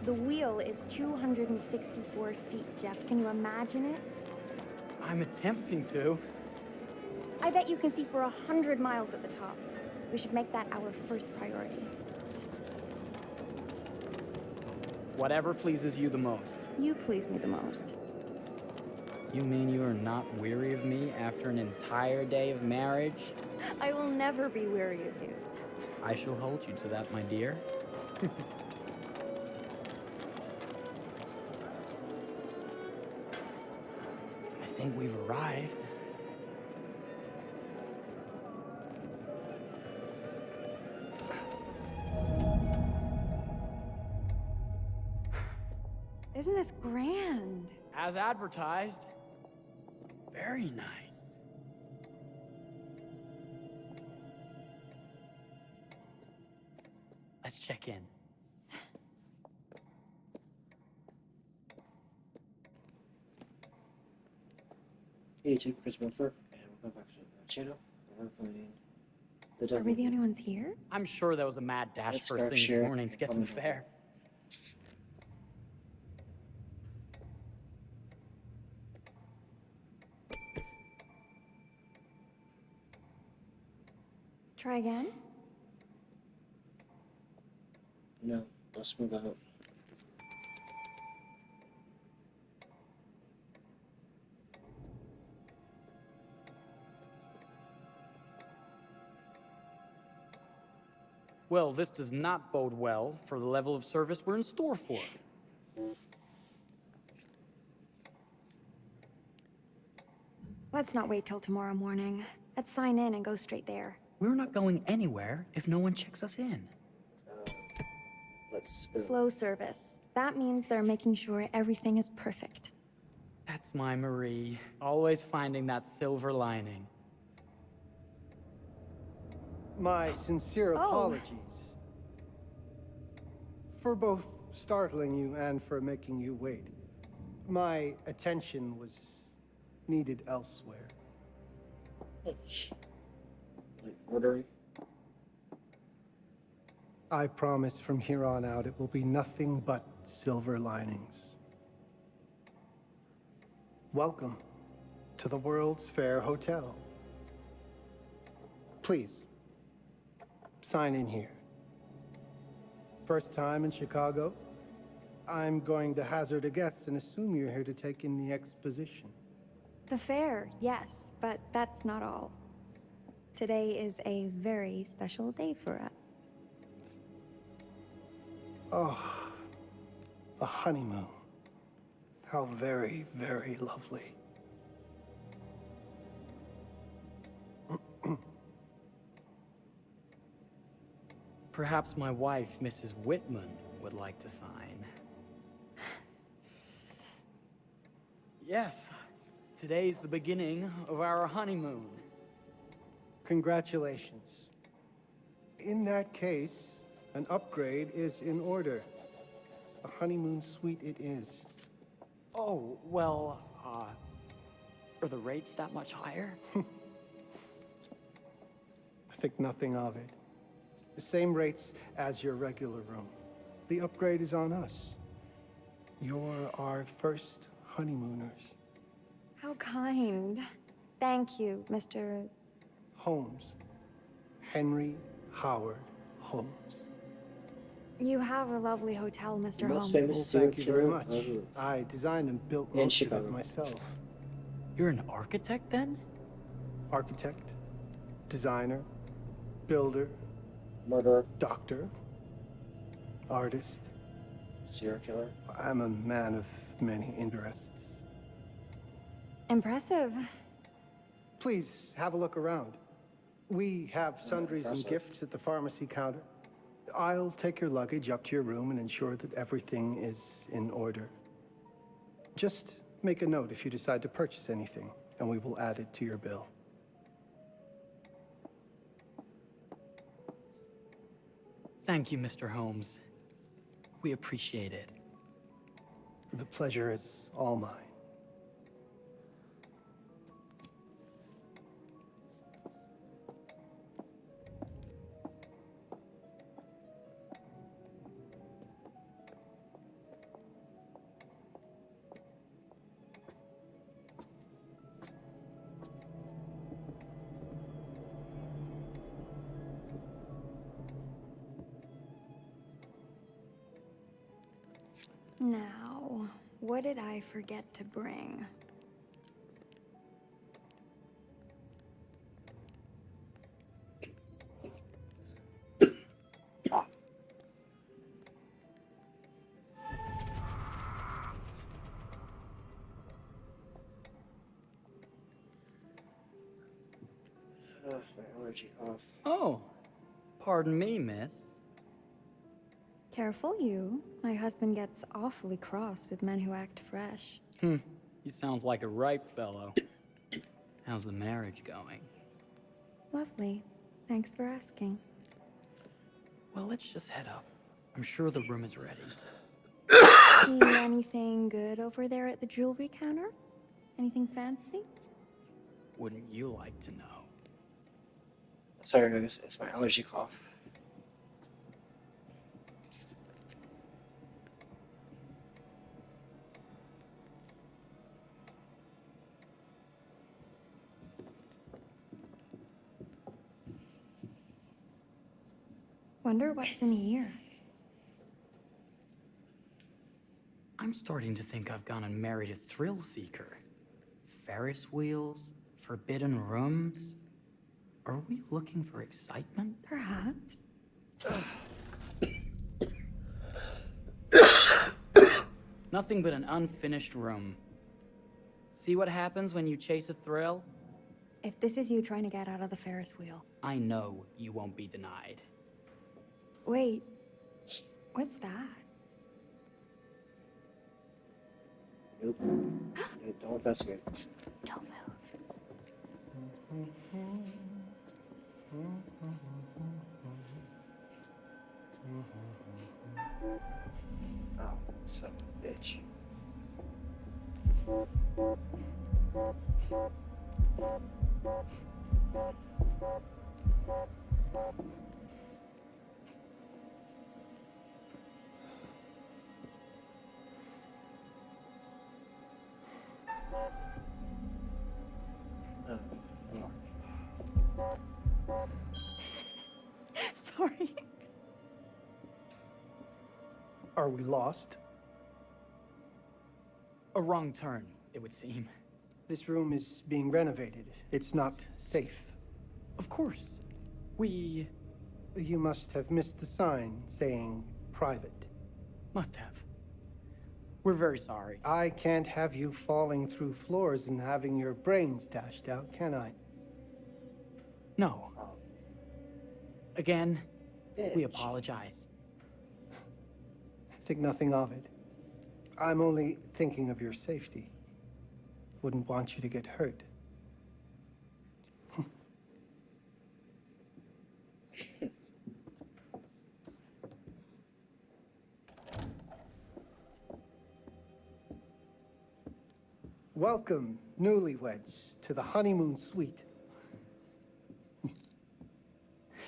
The wheel is 264 feet, Jeff. Can you imagine it? I'm attempting to. I bet you can see for 100 miles at the top. We should make that our first priority. Whatever pleases you the most. You please me the most. You mean you are not weary of me after an entire day of marriage? I will never be weary of you. I shall hold you to that, my dear. I think we've arrived. Isn't this grand? As advertised. Very nice. Let's check in. Hey YouTube, Chris Wilfer, and welcome back to our channel. We're playing the Devil. Are we the only ones here? I'm sure that was a mad dash Let's first grab thing this share morning to get to the and comment. fair. Try again? No, let's move out. Well, this does not bode well for the level of service we're in store for. Let's not wait till tomorrow morning. Let's sign in and go straight there. We're not going anywhere if no one checks us in. Let's go. Slow service. That means they're making sure everything is perfect. That's my Marie, always finding that silver lining. My sincere Oh. apologies for both startling you and for making you wait. My attention was needed elsewhere. Like ordering. I promise from here on out it will be nothing but silver linings. Welcome to the World's Fair Hotel. Please, sign in here. First time in Chicago? I'm going to hazard a guess and assume you're here to take in the exposition. The fair, yes, but that's not all. Today is a very special day for us. Oh, a honeymoon. How very, very lovely. Perhaps my wife, Mrs. Whitman, would like to sign. Yes, today's the beginning of our honeymoon. Congratulations. In that case, an upgrade is in order. A honeymoon suite it is. Oh, well, are the rates that much higher? I think nothing of it. The same rates as your regular room. The upgrade is on us. You're our first honeymooners. How kind. Thank you, Mr. Holmes. Henry Howard Holmes. You have a lovely hotel, Mr. Most Holmes. famous Well, serial thank you very killer much. of- I designed and built In most of Chicago. it myself. You're an architect, then? Architect, designer, builder, Murderer, doctor, artist. serial killer. I'm a man of many interests. Impressive. Please have a look around. We have sundries and impressive. gifts at the pharmacy counter. I'll take your luggage up to your room and ensure that everything is in order. Just make a note if you decide to purchase anything, and we will add it to your bill. Thank you, Mr. Holmes. We appreciate it. The pleasure is all mine. Now, what did I forget to bring? My allergy cough. Oh, pardon me, miss. Careful you. My husband gets awfully cross with men who act fresh. He sounds like a ripe fellow. How's the marriage going? Lovely. Thanks for asking. Well, let's just head up. I'm sure the room is ready. See anything good over there at the jewelry counter? Anything fancy? Wouldn't you like to know? Sorry, guys. It's my allergy cough. Wonder what's in here. I'm starting to think I've gone and married a thrill seeker. Ferris wheels, forbidden rooms. Are we looking for excitement? Perhaps. Nothing but an unfinished room. See what happens when you chase a thrill? If this is you trying to get out of the Ferris wheel. I know you won't be denied. Wait, what's that? Nope. Nope, don't investigate. Don't move. Oh, son of a bitch. Oh, fuck. Sorry. Are we lost? A wrong turn, it would seem. This room is being renovated. It's not safe. Of course. You must have missed the sign saying private. Must have. We're very sorry. I can't have you falling through floors and having your brains dashed out, can I? No. Oh, Again, we bitch. apologize. Think nothing of it. I'm only thinking of your safety. Wouldn't want you to get hurt. Welcome, newlyweds, to the honeymoon suite.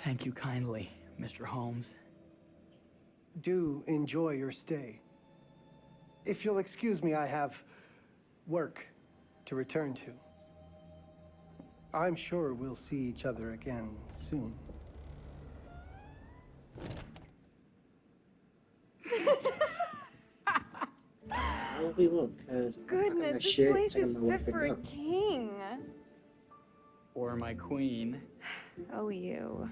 Thank you kindly, Mr. Holmes. Do enjoy your stay. If you'll excuse me, I have work to return to. I'm sure we'll see each other again soon. No, we won't, because Goodness, this place is fit for a king. Or my queen. Oh, you.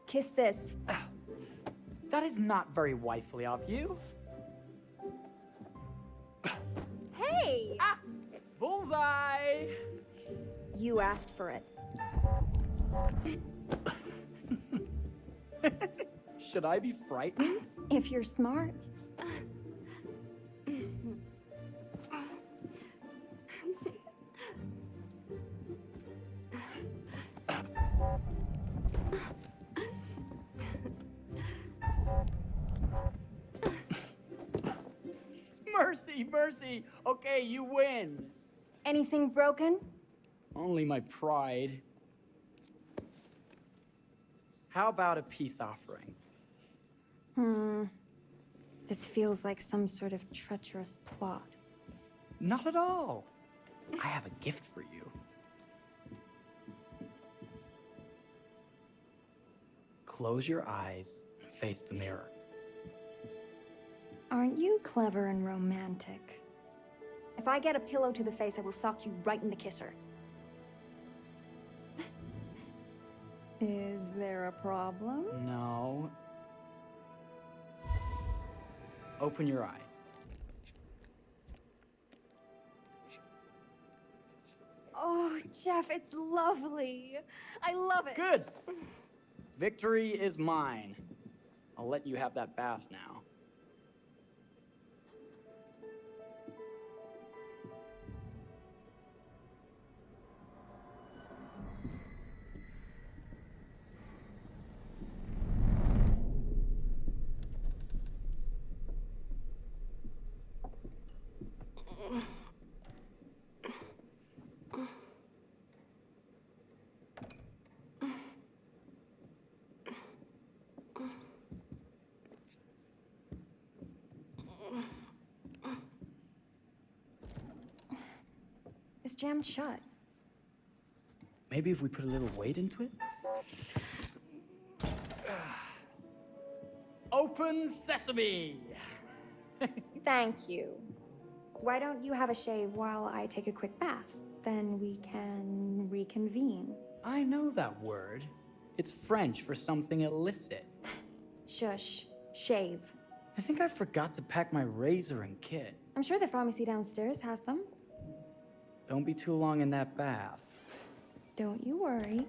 Kiss this. That is not very wifely of you. Hey! Bullseye! You asked for it. Should I be frightened? If you're smart. Mercy, mercy! Okay, you win. Anything broken? Only my pride. How about a peace offering? This feels like some sort of treacherous plot. Not at all. I have a gift for you. Close your eyes and face the mirror. Aren't you clever and romantic? If I get a pillow to the face, I will sock you right in the kisser. Is there a problem? No. Open your eyes. Oh, Jeff, it's lovely. I love it. Good! Victory is mine. I'll let you have that bath now. It's jammed shut. Maybe if we put a little weight into it? Open sesame! Thank you. Why don't you have a shave while I take a quick bath? Then we can reconvene. I know that word. It's French for something illicit. Shush. Shave. I think I forgot to pack my razor and kit. I'm sure the pharmacy downstairs has them. Don't be too long in that bath. Don't you worry.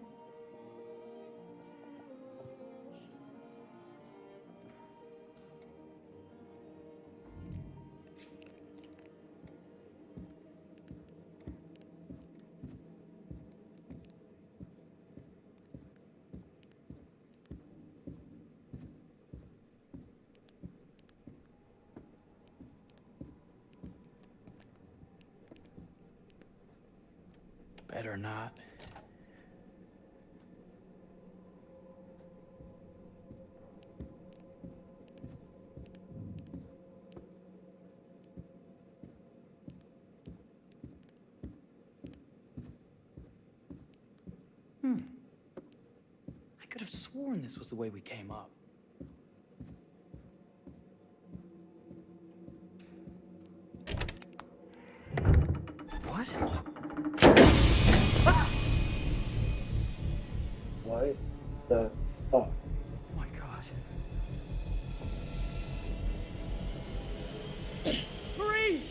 Better not. I could have sworn this was the way we came up. What? What the fuck? Oh my god. Hurry!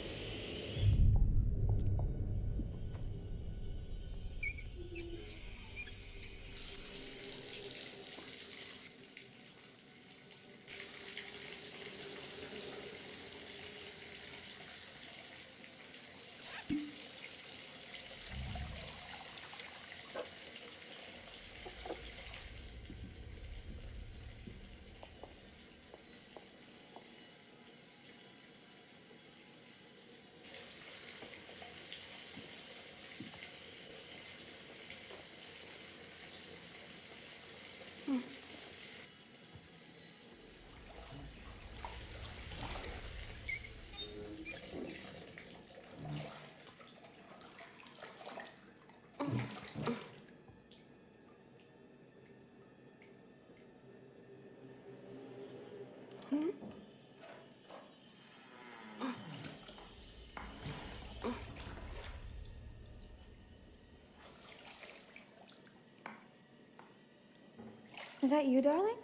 Is that you, darling?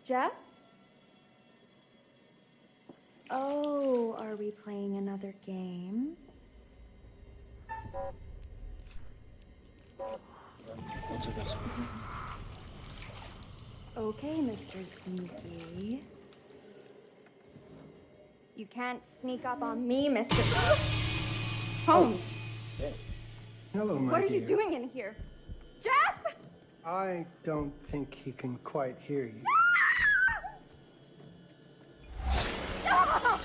Jeff? Oh, are we playing another game? What's it this? Okay, Mr. Sneaky. You can't sneak up on me, Mr. Holmes! Yeah. Hello, my What are dear. you doing in here? Jeff! I don't think he can quite hear you. Stop!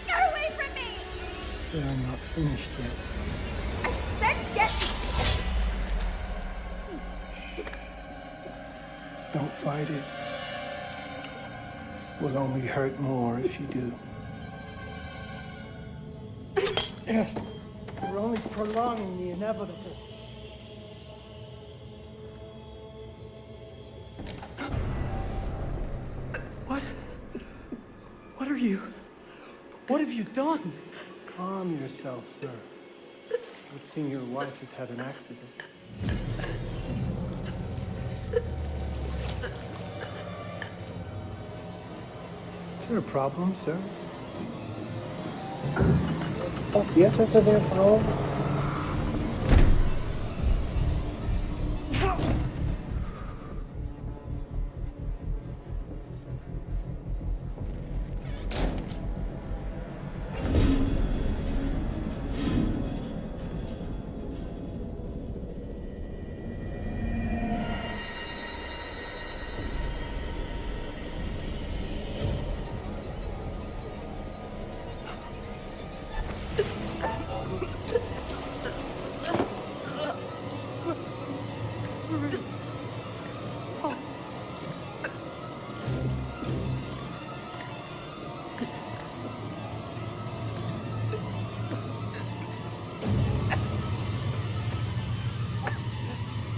Get away from me! But I'm not finished yet. I said get... Don't fight it. Will only hurt more if you do. You're only prolonging the inevitable. What have you done? Calm yourself, sir. It would seem your wife has had an accident. Is there a problem, sir? Fuck, yes, that's a damn problem.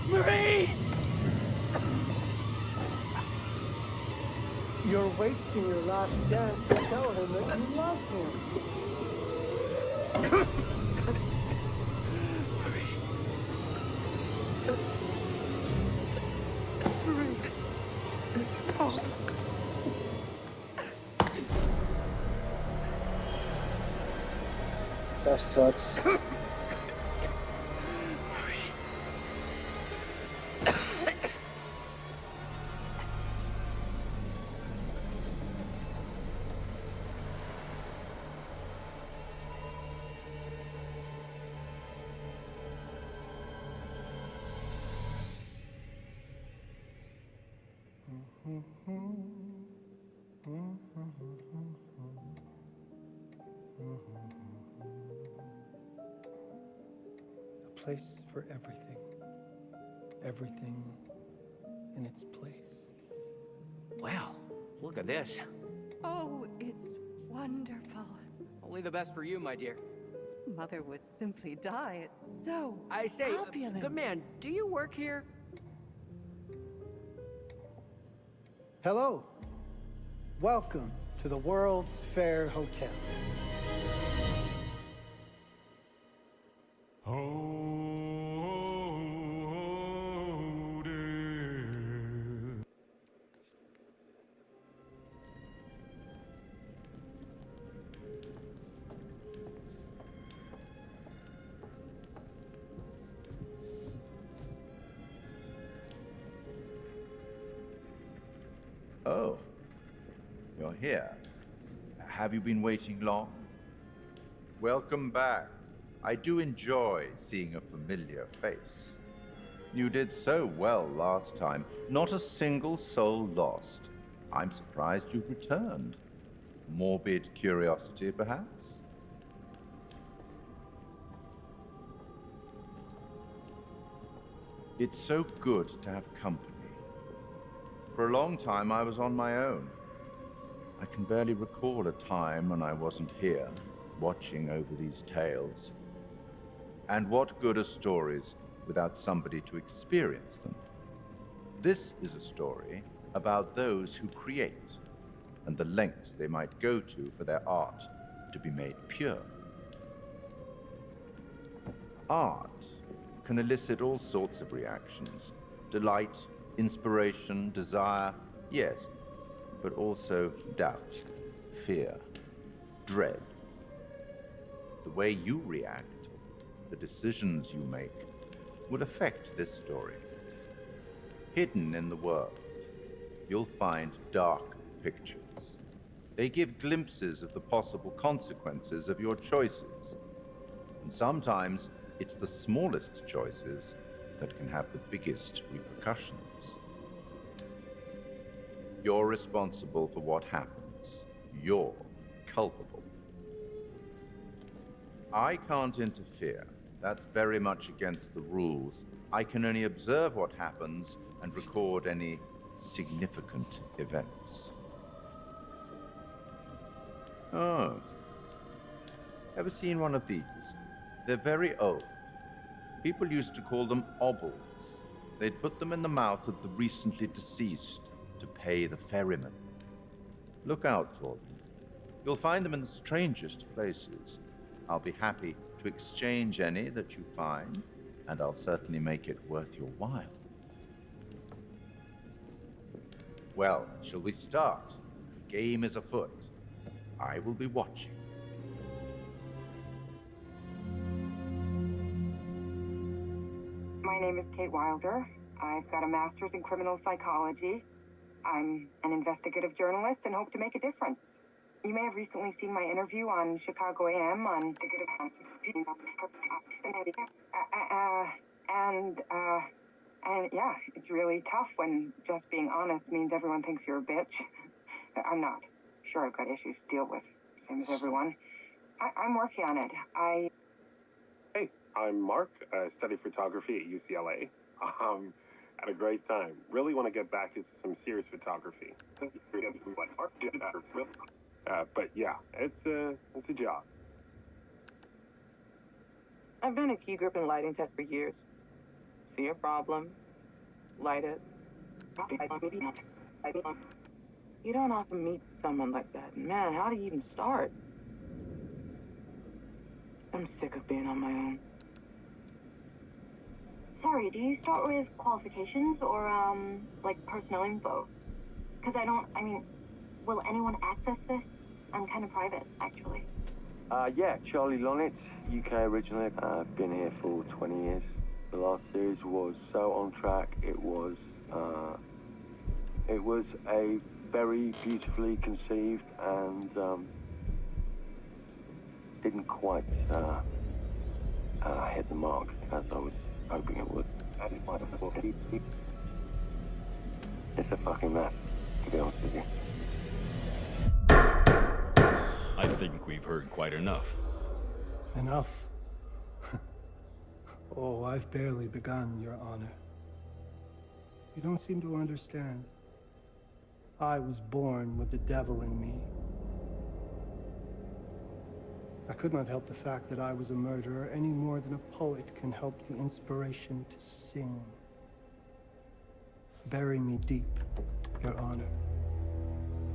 Marie! You're wasting your last chance to tell him that you love him. That sucks. A place for everything. Everything in its place. Well, look at this. Oh, it's wonderful. Only the best for you, my dear. Mother would simply die. It's so I say, opulent. good man, do you work here? Hello. Welcome to the World's Fair Hotel. Oh, you're here. Have you been waiting long? Welcome back. I do enjoy seeing a familiar face. You did so well last time. Not a single soul lost. I'm surprised you've returned. Morbid curiosity, perhaps? It's so good to have company. For a long time, I was on my own. I can barely recall a time when I wasn't here, watching over these tales. And what good are stories without somebody to experience them? This is a story about those who create, and the lengths they might go to for their art to be made pure. Art can elicit all sorts of reactions. Delight, inspiration, desire, yes, but also doubt, fear, dread. The way you react, the decisions you make, will affect this story. Hidden in the world, you'll find dark pictures. They give glimpses of the possible consequences of your choices. And sometimes it's the smallest choices that can have the biggest repercussions. You're responsible for what happens. You're culpable. I can't interfere. That's very much against the rules. I can only observe what happens and record any significant events. Oh. Ever seen one of these? They're very old. People used to call them obels. They'd put them in the mouth of the recently deceased to pay the ferryman. Look out for them. You'll find them in the strangest places. I'll be happy to exchange any that you find, and I'll certainly make it worth your while. Well, shall we start? Game is afoot. I will be watching. My name is Kate Wilder. I've got a master's in criminal psychology. I'm an investigative journalist and hope to make a difference. You may have recently seen my interview on Chicago AM on and yeah, it's really tough when just being honest means everyone thinks you're a bitch. I'm not. Sure, I've got issues to deal with, same as everyone. I'm working on it. Hey, I'm Mark. I study photography at UCLA. Had a great time. Really want to get back into some serious photography. But yeah, it's a job. I've been a key grip and lighting tech for years. See a problem, light it. You don't often meet someone like that. Man, how do you even start? I'm sick of being on my own. Sorry, do you start with qualifications or, like personnel info? Because I mean, will anyone access this? I'm kind of private, actually. Yeah, Charlie Lonitz, UK originally. I've been here for 20 years. The last series was so on track. It was a very beautifully conceived and didn't quite hit the mark as I was hoping it would. It's a fucking mess, to be honest with you. I think we've heard quite enough. Enough? Oh, I've barely begun, Your Honor. You don't seem to understand. I was born with the devil in me. I could not help the fact that I was a murderer any more than a poet can help the inspiration to sing. Bury me deep, Your Honor.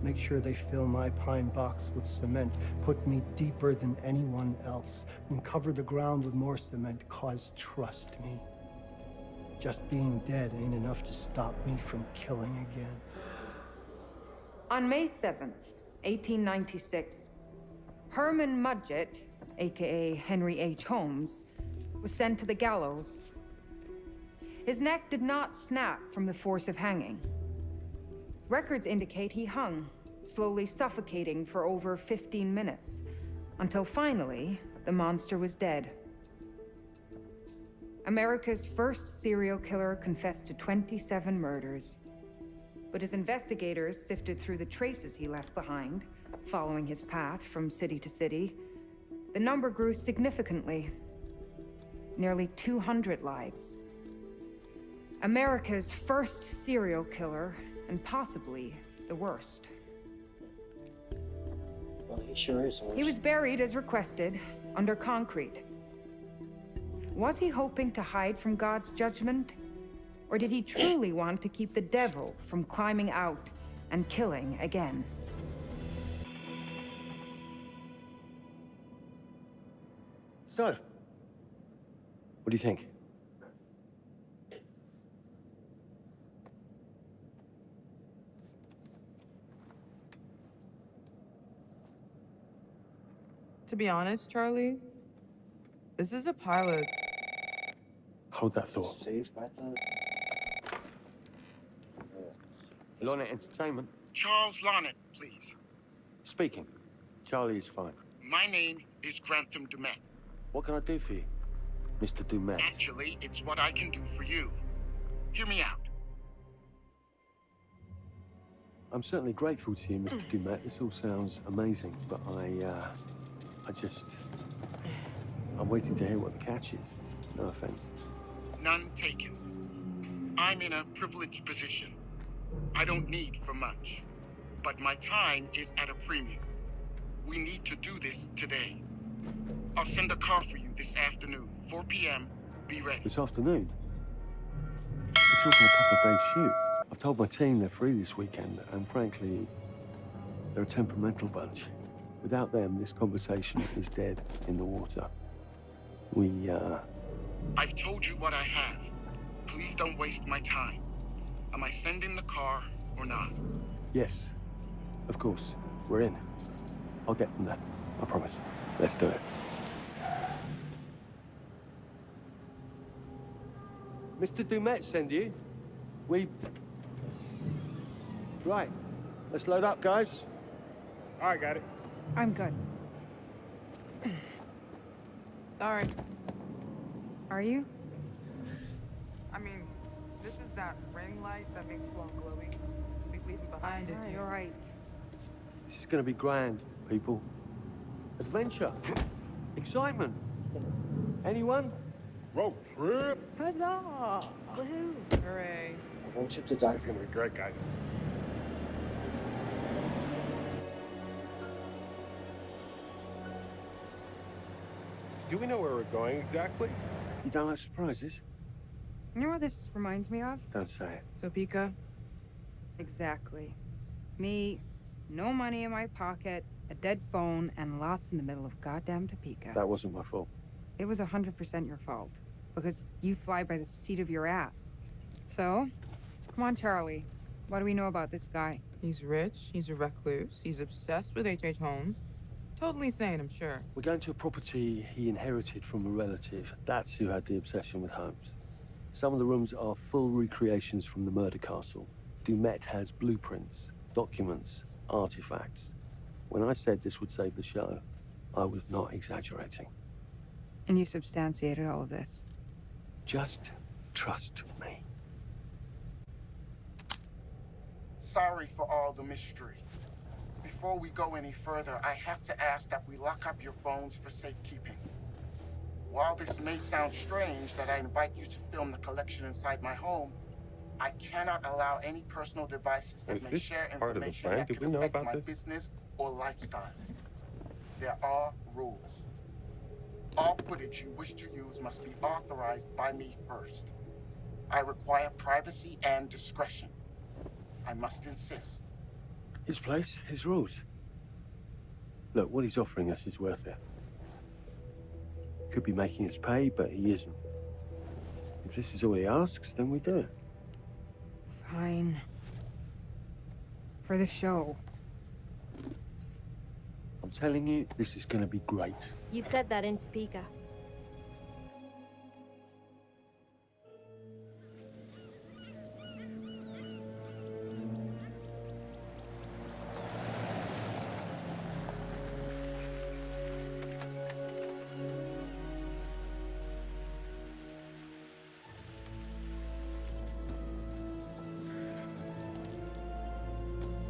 Make sure they fill my pine box with cement. Put me deeper than anyone else. And cover the ground with more cement, 'cause trust me, just being dead ain't enough to stop me from killing again. On May 7th, 1896, Herman Mudgett, aka Henry H. Holmes, was sent to the gallows. His neck did not snap from the force of hanging. Records indicate he hung, slowly suffocating for over 15 minutes, until finally, the monster was dead. America's first serial killer confessed to 27 murders. But as investigators sifted through the traces he left behind, following his path from city to city, the number grew significantly. Nearly 200 lives. America's first serial killer, and possibly the worst. Well, he sure is. He was buried as requested, under concrete. Was he hoping to hide from God's judgment? Or did he truly want to keep the devil from climbing out and killing again? So, what do you think? To be honest, Charlie, this is a pilot. Hold that thought. Save by the... Lonnet Entertainment. Charles Lonnet, please. Speaking. Charlie is fine. My name is Grantham Dumet. What can I do for you, Mr. Dumet? Actually, it's what I can do for you. Hear me out. I'm certainly grateful to you, Mr. Dumet. This all sounds amazing, but I'm waiting to hear what the catch is. No offense. None taken. I'm in a privileged position. I don't need for much. But my time is at a premium. We need to do this today. I'll send a car for you this afternoon, 4 p.m. Be ready. This afternoon? We're talking a couple of days shoot. I've told my team they're free this weekend, and frankly, they're a temperamental bunch. Without them, this conversation is dead in the water. I've told you what I have. Please don't waste my time. Am I sending the car or not? Yes, of course. We're in. I'll get them there. I promise. Let's do it. Mr. Dumet send you? Right. Let's load up, guys. All right, got it. I'm good. Sorry. Are you? I mean, this is that ring light that makes you all glowy. We leave it behind if you... You're right. This is gonna be grand, people. Adventure. Excitement. Anyone? Road trip. Huzzah! Woohoo! Hooray. I want you to die. It's gonna be great, guys. So do we know where we're going exactly? You don't like surprises? You know what this reminds me of? Don't say it. Topeka? Exactly. Me, no money in my pocket, a dead phone, and lost in the middle of goddamn Topeka. That wasn't my fault. It was 100% your fault. Because you fly by the seat of your ass. So, come on, Charlie. What do we know about this guy? He's rich, he's a recluse, he's obsessed with H.H. Holmes. Totally sane, I'm sure. We're going to a property he inherited from a relative. That's who had the obsession with Holmes. Some of the rooms are full recreations from the murder castle. Dumet has blueprints, documents, artifacts. When I said this would save the show, I was not exaggerating. And you substantiated all of this. Just trust me. Sorry for all the mystery. Before we go any further, I have to ask that we lock up your phones for safekeeping. While this may sound strange that I invite you to film the collection inside my home, I cannot allow any personal devices that may share information that could affect my business or lifestyle. There are rules. All footage you wish to use must be authorized by me first. I require privacy and discretion. I must insist. His place, his rules. Look, what he's offering us is worth it. Could be making us pay, but he isn't. If this is all he asks, then we do it. Fine. For the show. I'm telling you, this is gonna be great. You said that in Topeka.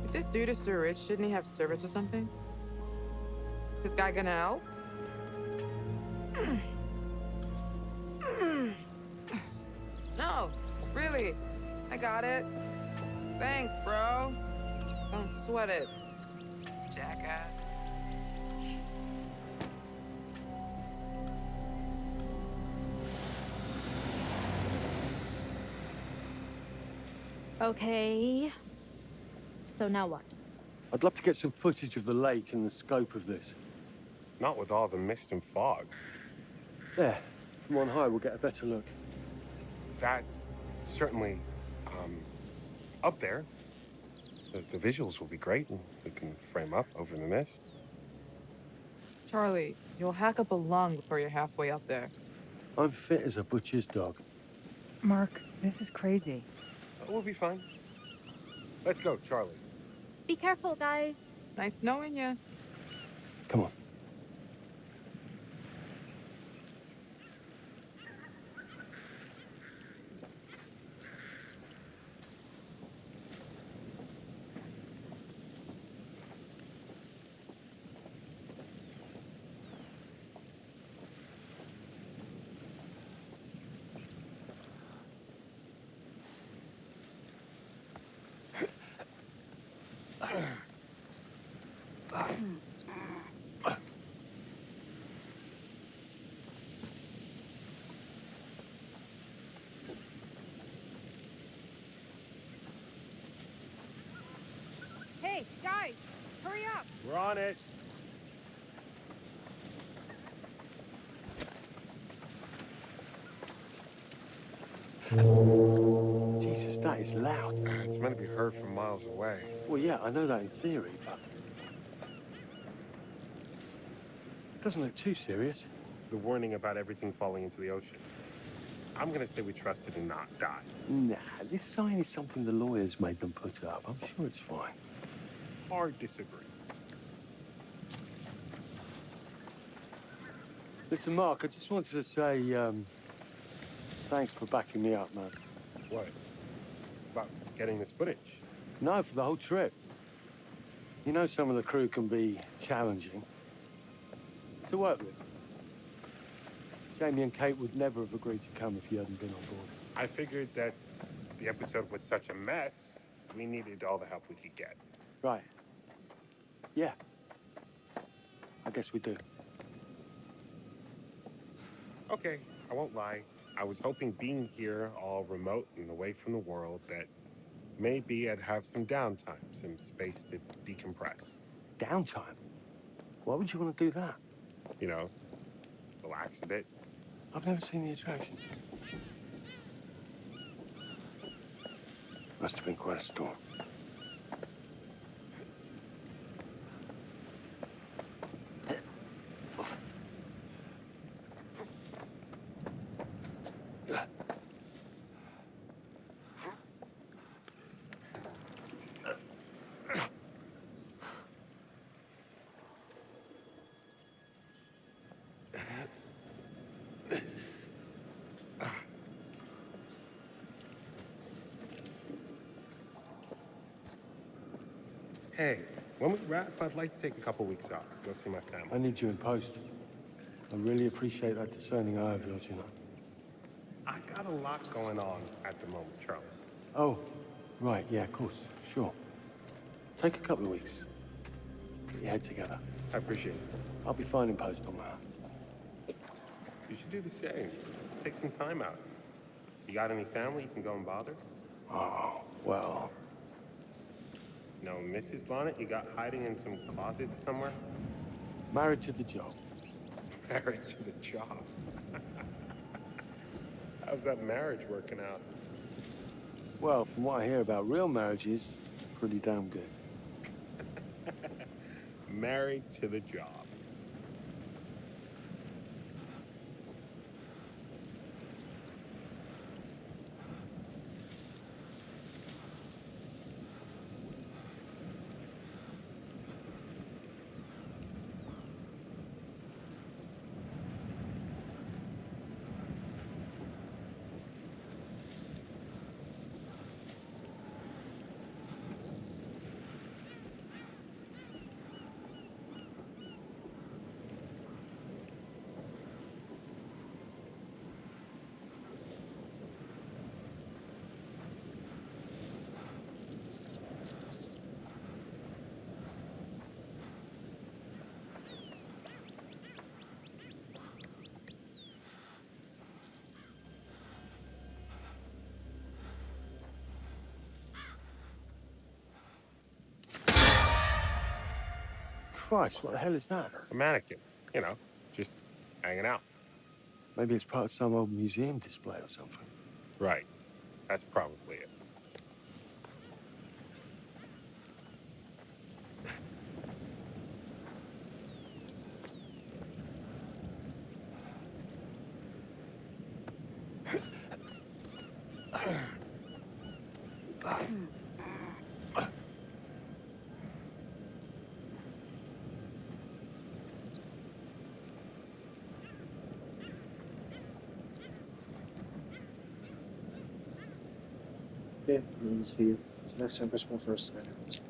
If this dude is so rich, shouldn't he have servants or something? This guy gonna help? No, really. I got it. Thanks, bro. Don't sweat it, jackass. Okay. So now what? I'd love to get some footage of the lake and the scope of this. Not with all the mist and fog. There, from on high, we'll get a better look. That's certainly, up there. The visuals will be great, and we can frame up over the mist. Charlie, you'll hack up a lung before you're halfway up there. I'm fit as a butcher's dog. Mark, this is crazy. We'll be fine. Let's go, Charlie. Be careful, guys. Nice knowing you. Come on. Hey, guys, hurry up! We're on it. Jesus, that is loud. It's meant to be heard from miles away. Well, yeah, I know that in theory, but it doesn't look too serious. The warning about everything falling into the ocean. I'm gonna say we trust it and not die. Nah, this sign is something the lawyers made them put up. I'm sure it's fine. Hard disagree. Listen, Mark, I just wanted to say, thanks for backing me up, man. What? About getting this footage? No, for the whole trip. You know some of the crew can be challenging to work with. Jamie and Kate would never have agreed to come if you hadn't been on board. I figured that the episode was such a mess, we needed all the help we could get. Right. Yeah. I guess we do. Okay, I won't lie. I was hoping being here all remote and away from the world that maybe I'd have some downtime, some space to decompress. Downtime? Why would you want to do that? You know, relax a bit. I've never seen the attraction. Must have been quite a storm. Hey, when we wrap, I'd like to take a couple weeks off, go see my family. I need you in post. I really appreciate that discerning eye of yours, you know. I got a lot going on at the moment, Charlie. Oh, right, yeah, of course, sure. Take a couple of weeks. Get your head together. I appreciate it. I'll be fine in post on my own. You should do the same. Take some time out. You got any family you can go and bother? Oh, well. No, Mrs. Lonnet, you got hiding in some closet somewhere? Married to the job. Married to the job. How's that marriage working out? Well, from what I hear about real marriages, pretty damn good. Married to the job. Christ, what the hell is that? A mannequin. You know, just hanging out. Maybe it's part of some old museum display or something. Right. That's probably it. Okay, I'm in this video. So next time, press 1 for a sign out.